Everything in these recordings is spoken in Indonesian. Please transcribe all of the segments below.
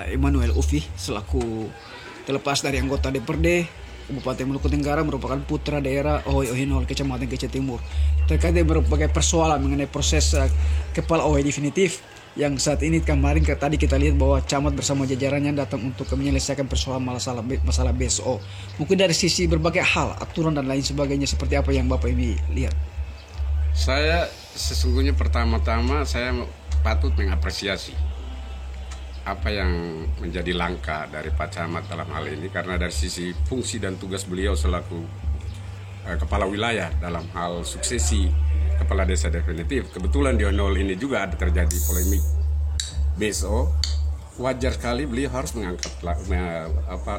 Emmanuel Ufi selaku terlepas dari anggota DPRD Kabupaten Maluku Tenggara merupakan putra daerah Ohoi Ohinol, Kecamatan Kecil Timur. Terkait dengan berbagai persoalan mengenai proses kepala Ohoi definitif yang saat ini kemarin tadi kita lihat bahwa camat bersama jajarannya datang untuk menyelesaikan persoalan masalah BSO. Mungkin dari sisi berbagai hal, aturan dan lain sebagainya, seperti apa yang Bapak Ibu lihat? Saya sesungguhnya pertama-tama saya patut mengapresiasi apa yang menjadi langkah dari Pak Camat dalam hal ini, karena dari sisi fungsi dan tugas beliau selaku kepala wilayah dalam hal suksesi kepala desa definitif. Kebetulan di Ohinol ini juga ada terjadi polemik BSO. Wajar sekali beliau harus mengangkat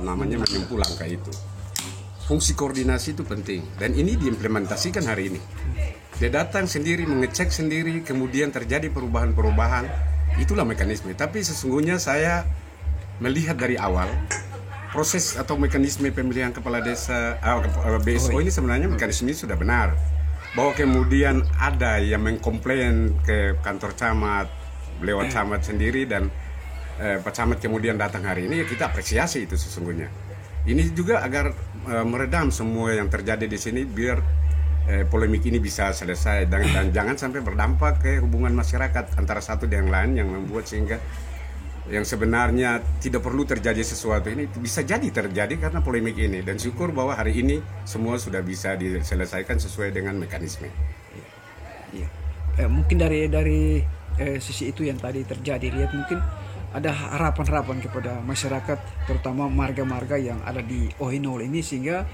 menyempuh langkah itu. Fungsi koordinasi itu penting dan ini diimplementasikan hari ini. Dia datang sendiri, mengecek sendiri, kemudian terjadi perubahan-perubahan. Itulah mekanisme. Tapi sesungguhnya saya melihat dari awal proses atau mekanisme pemilihan kepala desa BSO ini sebenarnya mekanisme ini sudah benar. Bahwa kemudian ada yang mengkomplain ke kantor camat lewat camat sendiri dan Pak Camat kemudian datang hari ini, ya kita apresiasi itu sesungguhnya. Ini juga agar meredam semua yang terjadi di sini biar polemik ini bisa selesai dan jangan sampai berdampak ke hubungan masyarakat antara satu dan yang lain yang membuat sehingga yang sebenarnya tidak perlu terjadi sesuatu ini bisa jadi terjadi karena polemik ini, dan syukur bahwa hari ini semua sudah bisa diselesaikan sesuai dengan mekanisme. Iya. Mungkin dari sisi itu yang tadi terjadi, lihat mungkin ada harapan-harapan kepada masyarakat terutama marga-marga yang ada di Ohinol ini, sehingga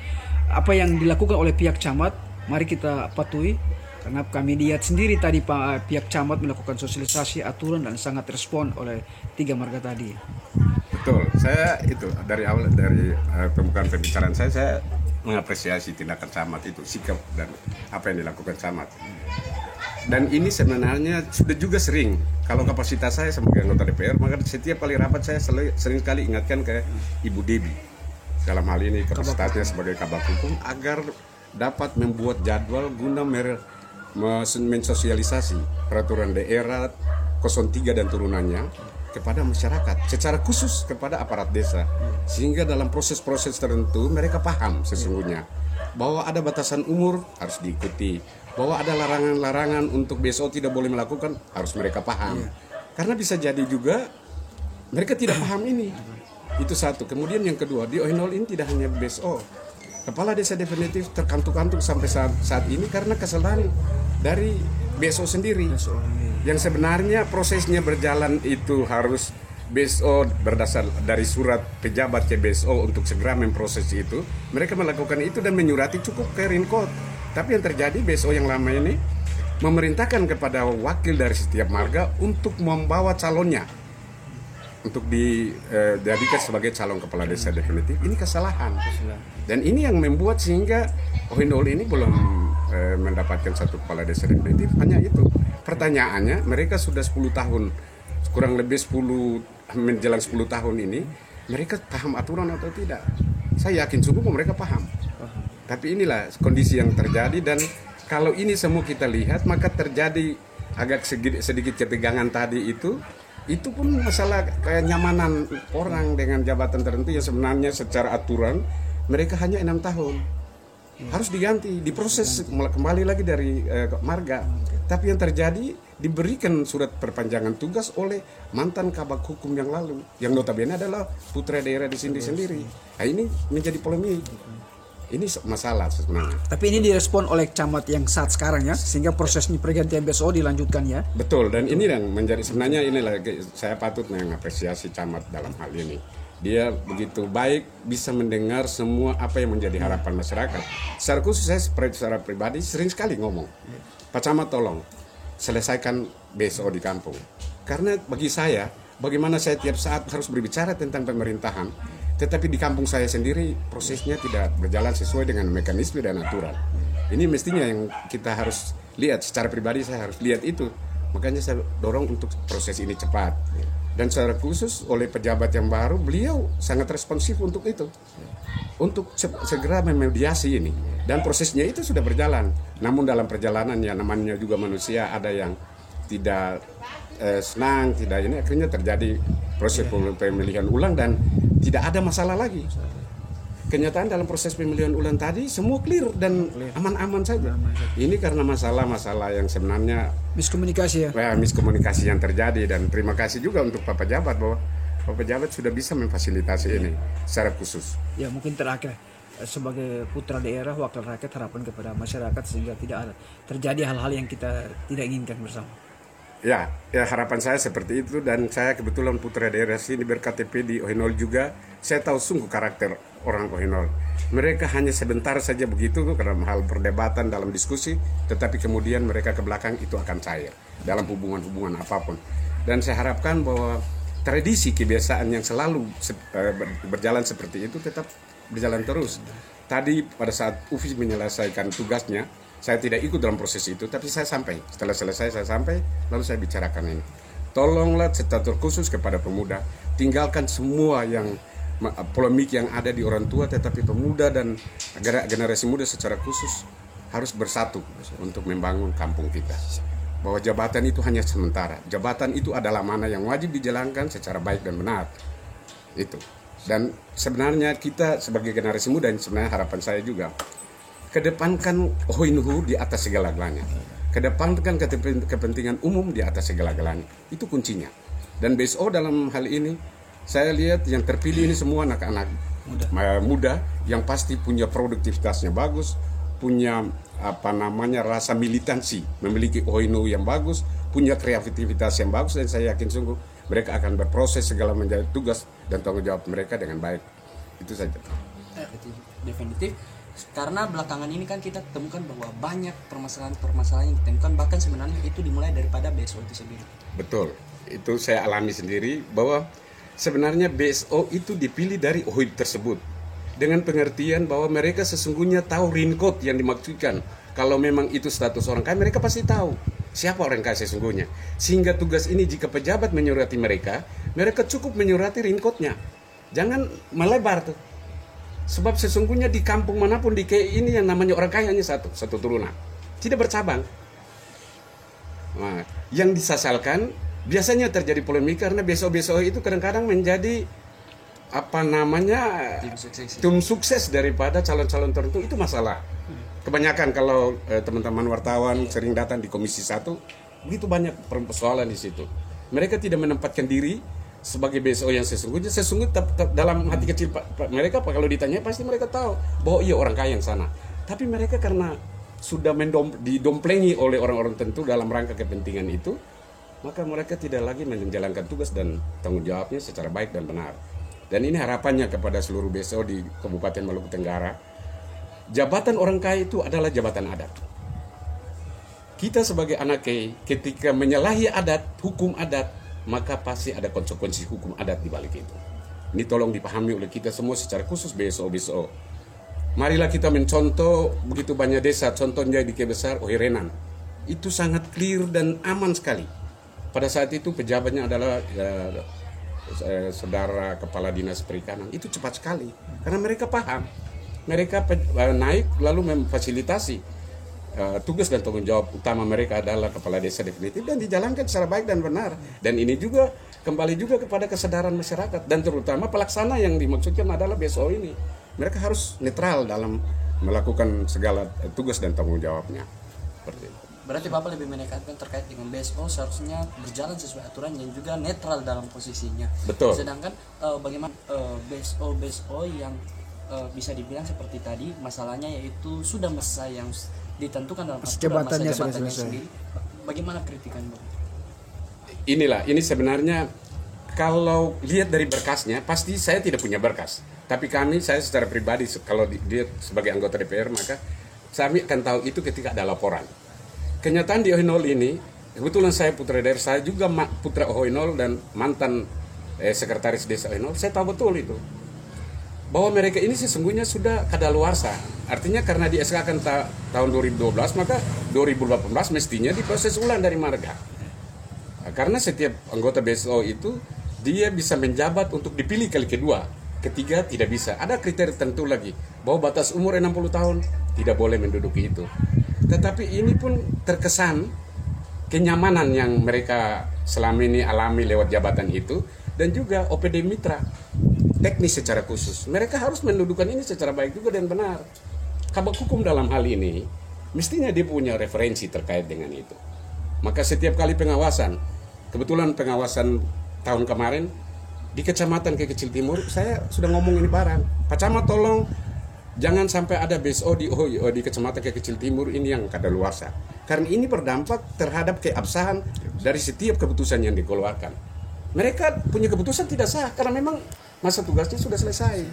apa yang dilakukan oleh pihak camat mari kita patuhi, karena kami lihat sendiri tadi pihak camat melakukan sosialisasi aturan dan sangat respon oleh 3 marga tadi. Betul, saya itu dari awal dari pembukaan pembicaraan saya mengapresiasi tindakan camat itu, sikap dan apa yang dilakukan camat. Dan ini sebenarnya sudah juga sering, kalau kapasitas saya sebagai anggota DPR, maka setiap kali rapat saya sering sekali ingatkan ke Ibu Debi dalam hal ini kapasitasnya sebagai kabak hukum agar dapat membuat jadwal guna mensosialisasi peraturan daerah 03 dan turunannya kepada masyarakat, secara khusus kepada aparat desa, sehingga dalam proses-proses tertentu mereka paham sesungguhnya bahwa ada batasan umur harus diikuti, bahwa ada larangan-larangan untuk BSO tidak boleh melakukan harus mereka paham. Karena bisa jadi juga mereka tidak paham ini. Itu satu. Kemudian yang kedua, di Ohinol ini tidak hanya BSO, kepala desa definitif terkantuk-kantuk sampai saat ini karena kesalahan dari BSO sendiri. Yang sebenarnya prosesnya berjalan itu harus BSO berdasar dari surat pejabat ke BSO untuk segera memproses itu. Mereka melakukan itu dan menyurati cukup ke Rinkot. Tapi yang terjadi BSO yang lama ini memerintahkan kepada wakil dari setiap marga untuk membawa calonnya untuk dijadikan sebagai calon kepala desa definitif. Ini kesalahan. Dan ini yang membuat sehingga Ohinol ini belum mendapatkan satu kepala desa definitif. Hanya itu. Pertanyaannya, mereka sudah 10 tahun, kurang lebih 10 menjelang 10 tahun ini, mereka paham aturan atau tidak? Saya yakin sungguh mereka paham. Tapi inilah kondisi yang terjadi, dan kalau ini semua kita lihat, maka terjadi agak sedikit ketegangan tadi itu pun masalah kenyamanan orang dengan jabatan tertentu yang sebenarnya secara aturan mereka hanya 6 tahun. Harus diganti, diproses kembali lagi dari marga. Tapi yang terjadi diberikan surat perpanjangan tugas oleh mantan kabak hukum yang lalu, yang notabene adalah putra daerah di sini sendiri. Nah, ini menjadi polemik. Ini masalah sebenarnya. Tapi ini direspon oleh camat yang saat sekarang ya, sehingga prosesnya pergantian BSO dilanjutkan ya. Betul, dan ini yang menjadi sebenarnya inilah saya patut mengapresiasi camat dalam hal ini. Dia begitu baik bisa mendengar semua apa yang menjadi harapan masyarakat. Secara khusus saya secara pribadi sering sekali ngomong, Pak Camat tolong selesaikan BSO di kampung. Karena bagi saya, bagaimana saya tiap saat harus berbicara tentang pemerintahan, tetapi di kampung saya sendiri prosesnya tidak berjalan sesuai dengan mekanisme dan aturan. Ini mestinya yang kita harus lihat, secara pribadi saya harus lihat itu. Makanya saya dorong untuk proses ini cepat. Dan secara khusus oleh pejabat yang baru, beliau sangat responsif untuk itu. Untuk segera memediasi ini. Dan prosesnya itu sudah berjalan. Namun dalam perjalanan ya namanya juga manusia, ada yang tidak senang, tidak ini, akhirnya terjadi proses pemilihan ulang dan tidak ada masalah lagi. Kenyataan dalam proses pemilihan ulang tadi semua clear dan aman-aman saja. Ini karena masalah-masalah yang sebenarnya Miskomunikasi ya. miskomunikasi yang terjadi, dan terima kasih juga untuk Pak Pejabat bahwa Pak Pejabat sudah bisa memfasilitasi ini secara khusus. Ya mungkin terakhir, sebagai putra daerah, wakil rakyat, harapan kepada masyarakat sehingga tidak ada terjadi hal-hal yang kita tidak inginkan bersama. Ya, harapan saya seperti itu, dan saya kebetulan putra daerah sini berKTP di Ohinol juga. Saya tahu sungguh karakter orang Ohinol. Mereka hanya sebentar saja begitu karena hal perdebatan dalam diskusi, tetapi kemudian mereka ke belakang itu akan cair dalam hubungan-hubungan apapun. Dan saya harapkan bahwa tradisi kebiasaan yang selalu berjalan seperti itu tetap berjalan terus. Tadi pada saat Ufi menyelesaikan tugasnya, saya tidak ikut dalam proses itu, tapi saya sampai. Setelah selesai saya sampai, lalu saya bicarakan ini. Tolonglah secara terkhusus kepada pemuda, tinggalkan semua yang polemik yang ada di orang tua, tetapi pemuda dan generasi muda secara khusus harus bersatu untuk membangun kampung kita. Bahwa jabatan itu hanya sementara. Jabatan itu adalah mana yang wajib dijalankan secara baik dan benar. Itu. Dan sebenarnya kita sebagai generasi muda, sebenarnya harapan saya juga, kedepankan Ohinhu di atas segala-galanya. Kedepankan kepentingan umum di atas segala-galanya. Itu kuncinya. Dan BSO dalam hal ini, saya lihat yang terpilih ini semua anak-anak muda yang pasti punya produktivitasnya bagus, punya rasa militansi, memiliki Ohinhu yang bagus, punya kreativitas yang bagus, dan saya yakin sungguh mereka akan berproses segala menjadi tugas dan tanggung jawab mereka dengan baik. Itu saja. Definitif. Karena belakangan ini kan kita temukan bahwa banyak permasalahan yang ditemukan, bahkan sebenarnya itu dimulai daripada BSO itu sendiri. Betul, itu saya alami sendiri bahwa sebenarnya BSO itu dipilih dari OHID tersebut dengan pengertian bahwa mereka sesungguhnya tahu rinkot yang dimaksudkan. Kalau memang itu status orang kaya, mereka pasti tahu siapa orang kaya sesungguhnya. Sehingga tugas ini jika pejabat menyurati mereka, mereka cukup menyurati rinkotnya. Jangan melebar tuh. Sebab sesungguhnya di kampung manapun di KI ini yang namanya orang kaya hanya satu turunan. Tidak bercabang. Nah, yang disasalkan biasanya terjadi polemik karena BSO-BSO itu kadang-kadang menjadi tim sukses daripada calon-calon tertentu. Itu masalah. Kebanyakan kalau teman-teman wartawan sering datang di Komisi 1, begitu banyak persoalan di situ. Mereka tidak menempatkan diri sebagai BSO yang sesungguhnya dalam hati kecil mereka kalau ditanya pasti mereka tahu bahwa iya orang kaya yang sana. Tapi mereka karena sudah didomplengi oleh orang-orang tentu dalam rangka kepentingan itu, maka mereka tidak lagi menjalankan tugas dan tanggung jawabnya secara baik dan benar. Dan ini harapannya kepada seluruh BSO di Kabupaten Maluku Tenggara. Jabatan orang kaya itu adalah jabatan adat. Kita sebagai anak KI ketika menyalahi adat, hukum adat, maka pasti ada konsekuensi hukum adat di balik itu. Ini tolong dipahami oleh kita semua secara khusus BSO-BSO. Marilah kita mencontoh begitu banyak desa, contohnya di Kebesar, Ohirenan. Itu sangat clear dan aman sekali. Pada saat itu pejabatnya adalah saudara kepala dinas perikanan. Itu cepat sekali karena mereka paham. Mereka naik lalu memfasilitasi. Tugas dan tanggung jawab utama mereka adalah kepala desa definitif dan dijalankan secara baik dan benar. Dan ini juga kembali juga kepada kesadaran masyarakat dan terutama pelaksana yang dimaksudkan adalah BSO ini. Mereka harus netral dalam melakukan segala tugas dan tanggung jawabnya. Seperti itu. Berarti Bapak lebih menekankan terkait dengan BSO seharusnya berjalan sesuai aturan dan juga netral dalam posisinya. Betul. Sedangkan bagaimana BSO yang bisa dibilang seperti tadi masalahnya yaitu sudah masa yang ditentukan dalam aturan masa jabatannya sendiri. Bagaimana kritikan Bapak? Ini sebenarnya kalau lihat dari berkasnya pasti saya tidak punya berkas. Tapi saya secara pribadi kalau dia sebagai anggota DPR maka kami akan tahu itu ketika ada laporan. Kenyataan di Ohinol ini, kebetulan saya putra daerah, saya juga putra Ohinol dan mantan sekretaris desa Ohinol, saya tahu betul itu. Bahwa mereka ini sesungguhnya sudah kadaluarsa. Artinya karena di SK kan tahun 2012, maka 2018 mestinya diproses ulang dari marga. Karena setiap anggota BSO itu, dia bisa menjabat untuk dipilih kali kedua. Ketiga tidak bisa. Ada kriteria tertentu lagi. Bahwa batas umur 60 tahun tidak boleh menduduki itu. Tetapi ini pun terkesan kenyamanan yang mereka selama ini alami lewat jabatan itu, dan juga OPD mitra teknis secara khusus. Mereka harus mendudukan ini secara baik juga dan benar. Kabak hukum dalam hal ini mestinya dia punya referensi terkait dengan itu. Maka setiap kali pengawasan, kebetulan pengawasan tahun kemarin di Kecamatan Kekecil Timur, saya sudah ngomong ini barang, Pak Camat tolong jangan sampai ada BSO di Kecamatan Kekecil Timur ini yang kadaluarsa, karena ini berdampak terhadap keabsahan dari setiap keputusan yang dikeluarkan. Mereka punya keputusan tidak sah karena memang masa tugasnya sudah selesai.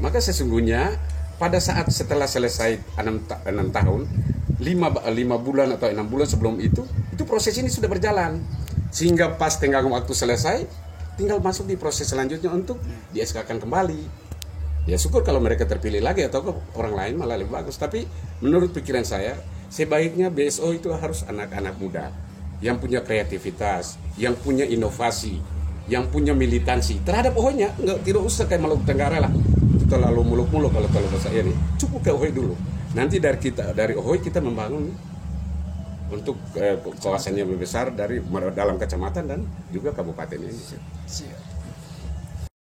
Maka sesungguhnya pada saat setelah selesai 6 tahun, 5 bulan atau 6 bulan sebelum itu proses ini sudah berjalan, sehingga pas tenggang waktu selesai tinggal masuk di proses selanjutnya untuk di SK-kan kembali. Ya syukur kalau mereka terpilih lagi atau orang lain malah lebih bagus. Tapi menurut pikiran saya, sebaiknya BSO itu harus anak-anak muda yang punya kreativitas, yang punya inovasi, yang punya militansi terhadap OHOI-nya. Tidak usah kayak Maluku Tenggara lah, terlalu muluk-muluk kalau bahasa ini. Cukup ke OHOI dulu. Nanti dari OHOI kita membangun untuk kawasan yang lebih besar dari dalam kecamatan dan juga kabupaten ini.